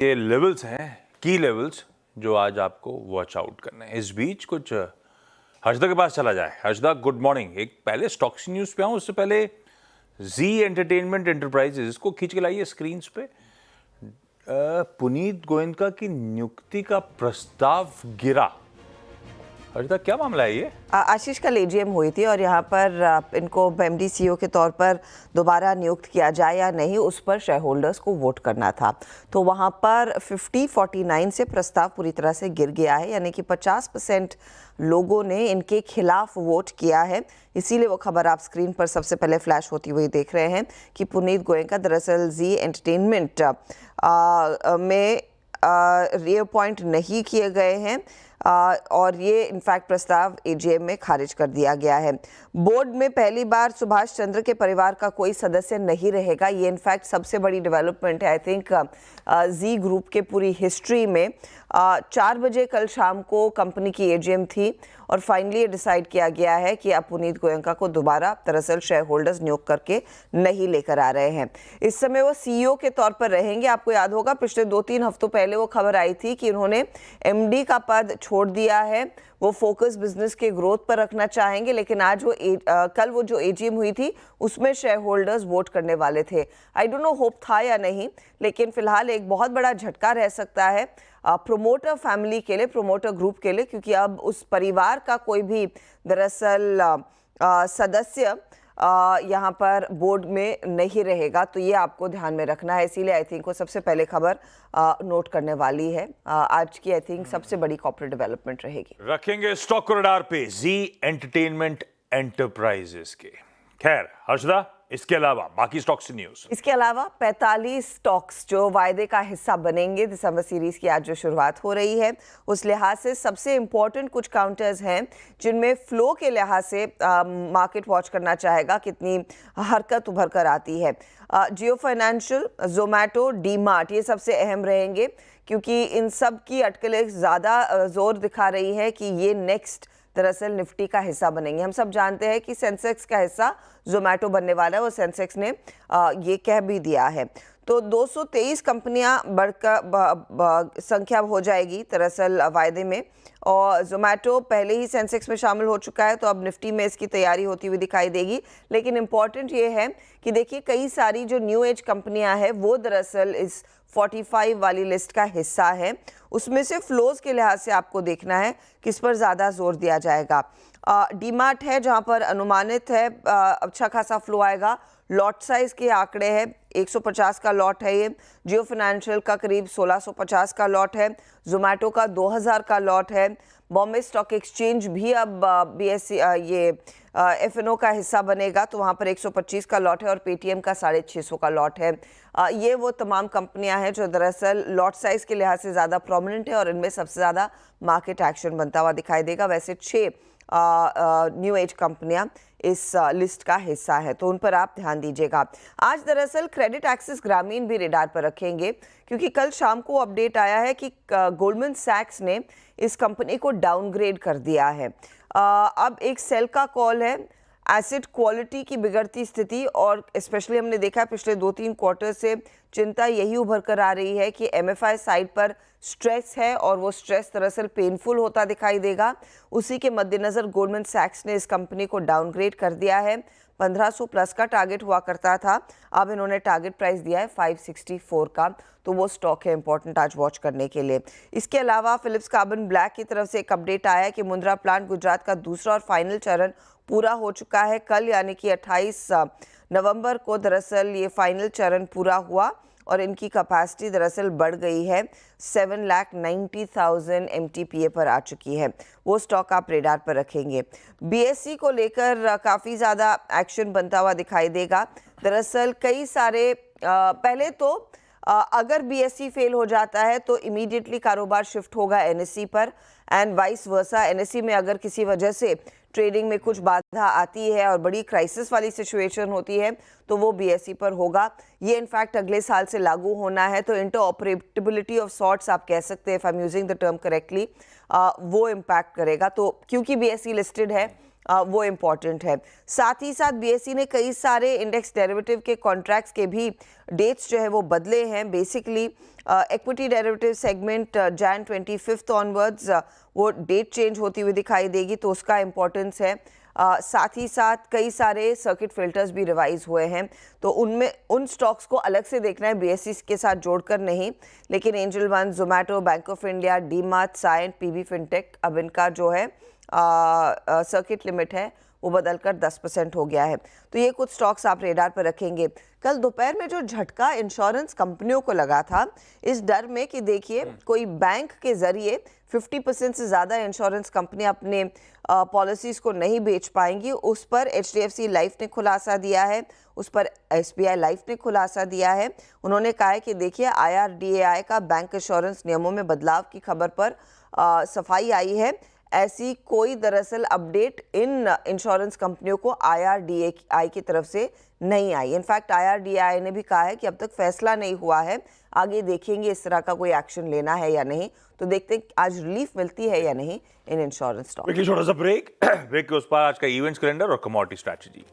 ये लेवल्स हैं, की लेवल्स जो आज आपको वॉच आउट करने हैं। इस बीच कुछ हर्षदा के पास चला जाए। Harshada, good morning. एक पहले स्टॉक्स न्यूज़ पे आऊँ उससे पहले जी एंटरटेनमेंट एंटरप्राइजेज, इसको खींच के लाइए स्क्रीन पे। पुनीत गोयनका की नियुक्ति का प्रस्ताव गिरा। हर्षदा, क्या मामला है ये? आशीष कल एजीएम हुई थी और यहाँ पर इनको एमडी सीईओ के तौर पर दोबारा नियुक्त किया जाए या नहीं, उस पर शेयर होल्डर्स को वोट करना था। तो वहाँ पर 50-49 से प्रस्ताव पूरी तरह से गिर गया है, यानी कि 50% लोगों ने इनके खिलाफ वोट किया है। इसीलिए वो खबर आप स्क्रीन पर सबसे पहले फ्लैश होती हुई देख रहे हैं कि पुनीत गोयनका दरअसल जी एंटरटेनमेंट में रीअपॉइंट नहीं किए गए हैं और ये इनफैक्ट प्रस्ताव एजीएम में खारिज कर दिया गया है। बोर्ड में पहली बार सुभाष चंद्र के परिवार का कोई सदस्य नहीं रहेगा। ये इनफैक्ट सबसे बड़ी डेवलपमेंट है आई थिंक जी ग्रुप के पूरी हिस्ट्री में। 4 बजे कल शाम को कंपनी की एजीएम थी और फाइनली ये डिसाइड किया गया है कि अब पुनीत गोयनका को दोबारा दरअसल शेयर होल्डर्स नियुक्त करके नहीं लेकर आ रहे हैं। इस समय वो सीईओ के तौर पर रहेंगे। आपको याद होगा पिछले 2-3 हफ्तों पहले वो खबर आई थी कि उन्होंने एमडी का पद छोड़ दिया है। वो फोकस बिजनेस के ग्रोथ पर रखना चाहेंगे, लेकिन आज वो कल वो जो एजीएम हुई थी उसमें शेयर होल्डर्स वोट करने वाले थे। आई डोंट नो होप था या नहीं, लेकिन फिलहाल एक बहुत बड़ा झटका रह सकता है प्रोमोटर फैमिली के लिए, प्रोमोटर ग्रुप के लिए, क्योंकि अब उस परिवार का कोई भी दरअसल सदस्य यहाँ पर बोर्ड में नहीं रहेगा। तो ये आपको ध्यान में रखना है। इसीलिए आई थिंक वो सबसे पहले खबर नोट करने वाली है। आज की आई थिंक सबसे बड़ी कॉर्पोरेट डेवलपमेंट रहेगी। रखेंगे स्टॉक को रडार पे जी एंटरटेनमेंट एंटरप्राइजेस के। खैर हर्षदा, इसके अलावा बाकी स्टॉक्स न्यूज। इसके अलावा 45 स्टॉक्स जो वायदे का हिस्सा बनेंगे दिसंबर सीरीज की आज जो शुरुआत हो रही है, उस लिहाज से सबसे इंपॉर्टेंट कुछ काउंटर्स हैं जिनमें फ्लो के लिहाज से मार्केट वॉच करना चाहेगा कितनी हरकत उभर कर आती है। जियो फाइनेंशियल, जोमैटो, डी-मार्ट, ये सबसे अहम रहेंगे क्योंकि इन सब की अटकलें ज़्यादा जोर दिखा रही है कि ये नेक्स्ट दरअसल निफ्टी का हिस्सा बनेंगे। हम सब जानते हैं कि सेंसेक्स का हिस्सा जोमैटो बनने वाला है, वो सेंसेक्स ने ये कह भी दिया है। तो 223 कंपनियां बढ़कर संख्या हो जाएगी दरअसल वायदे में, और जोमैटो पहले ही सेंसेक्स में शामिल हो चुका है, तो अब निफ्टी में इसकी तैयारी होती हुई दिखाई देगी। लेकिन इम्पॉर्टेंट ये है कि देखिए कई सारी जो न्यू एज कंपनियां हैं वो दरअसल इस 45 वाली लिस्ट का हिस्सा है। उसमें से फ्लोज के लिहाज से आपको देखना है किस पर ज़्यादा जोर दिया जाएगा। डी-मार्ट है जहां पर अनुमानित है अच्छा खासा फ्लो आएगा। लॉट साइज के आंकड़े हैं, 150 का लॉट है ये। जियो फाइनेंशियल का करीब 1650 का लॉट है। जोमैटो का 2000 का लॉट है। बॉम्बे स्टॉक एक्सचेंज भी अब बीएससी ये एफएनओ का हिस्सा बनेगा, तो वहाँ पर 125 का लॉट है और पेटीएम का 650 का लॉट है। ये वो तमाम कंपनियां हैं जो दरअसल लॉट साइज के लिहाज से ज़्यादा प्रोमिनेंट है और इनमें सबसे ज़्यादा मार्केट एक्शन बनता हुआ दिखाई देगा। वैसे 6 न्यू एज कंपनियां इस लिस्ट का हिस्सा है, तो उन पर आप ध्यान दीजिएगा। आज दरअसल क्रेडिट एक्सिस ग्रामीण भी रेडार पर रखेंगे क्योंकि कल शाम को अपडेट आया है कि गोल्डमैन सैक्स ने इस कंपनी को डाउनग्रेड कर दिया है। अब एक सेल का कॉल है। एसेट क्वालिटी की बिगड़ती स्थिति और स्पेशली हमने देखा पिछले 2-3 क्वार्टर से चिंता यही उभर कर आ रही है कि एमएफआई साइड पर स्ट्रेस है और वो स्ट्रेस दरअसल पेनफुल होता दिखाई देगा। उसी के मद्देनज़र गोल्डमैन सैक्स ने इस कंपनी को डाउनग्रेड कर दिया है। 1500 प्लस का टारगेट हुआ करता था, अब इन्होंने टारगेट प्राइस दिया है 564 का, तो वो स्टॉक है इंपॉर्टेंट आज वॉच करने के लिए। इसके अलावा फिलिप्स कार्बन ब्लैक की तरफ से एक अपडेट आया है कि मुंद्रा प्लांट गुजरात का दूसरा और फाइनल चरण पूरा हो चुका है। कल यानी कि 28 नवंबर को दरअसल ये फाइनल चरण पूरा हुआ और इनकी कैपेसिटी दरअसल बढ़ गई है, 7,90,000 MTPA पर आ चुकी है। वो स्टॉक आप रेडार पर रखेंगे। बीएसई को लेकर काफ़ी ज़्यादा एक्शन बनता हुआ दिखाई देगा। दरअसल कई सारे पहले तो अगर बीएसई फेल हो जाता है तो इमीडिएटली कारोबार शिफ्ट होगा एनएसई पर एंड वाइस वर्सा। एनएसई में अगर किसी वजह से ट्रेडिंग में कुछ बाधा आती है और बड़ी क्राइसिस वाली सिचुएशन होती है तो वो बीएसई पर होगा। ये इनफैक्ट अगले साल से लागू होना है, तो इंटरऑपरेबिलिटी ऑफ सॉर्ट्स आप कह सकते हैं, if I am using the term correctly, वो इम्पैक्ट करेगा। तो क्योंकि बीएसई लिस्टेड है वो इम्पॉर्टेंट है। साथ ही साथ बीएसई ने कई सारे इंडेक्स डेरिवेटिव के कॉन्ट्रैक्ट्स के भी डेट्स जो है वो बदले हैं। Basically equity derivative segment Jain 25 onwards वो डेट चेंज होती हुई दिखाई देगी, तो उसका इम्पोर्टेंस है। साथ ही साथ कई सारे सर्किट फिल्टर्स भी रिवाइज हुए हैं, तो उनमें उन स्टॉक्स को अलग से देखना है, बीएसई के साथ जोड़कर नहीं। लेकिन Angel One, Zomato, bank of India, DMart, Cyient, PB fintech, अब इनका जो है सर्किट लिमिट है वो बदलकर 10% हो गया है। तो ये कुछ स्टॉक्स आप रेडार पर रखेंगे। कल दोपहर में जो झटका इंश्योरेंस कंपनियों को लगा था, इस डर में कि देखिए कोई बैंक के जरिए 50% से ज़्यादा इंश्योरेंस कंपनियां अपने पॉलिसीज को नहीं बेच पाएंगी, उस पर एचडीएफसी लाइफ ने खुलासा दिया है, उस पर एसबीआई लाइफ ने खुलासा दिया है। उन्होंने कहा है कि देखिए आईआरडीएआई का बैंक इंश्योरेंस नियमों में बदलाव की खबर पर सफाई आई है। ऐसी कोई दरअसल अपडेट इन इंश्योरेंस कंपनियों को आईआरडीएआई की तरफ से नहीं आई। इनफैक्ट आईआरडीएआई ने भी कहा है कि अब तक फैसला नहीं हुआ है, आगे देखेंगे इस तरह का कोई एक्शन लेना है या नहीं। तो देखते हैं आज रिलीफ मिलती है या नहीं इन इंश्योरेंस स्टॉक। छोटा सा ब्रेक के उस पर आज का इवेंट्स कैलेंडर और कमोडिटी स्ट्रैटेजी।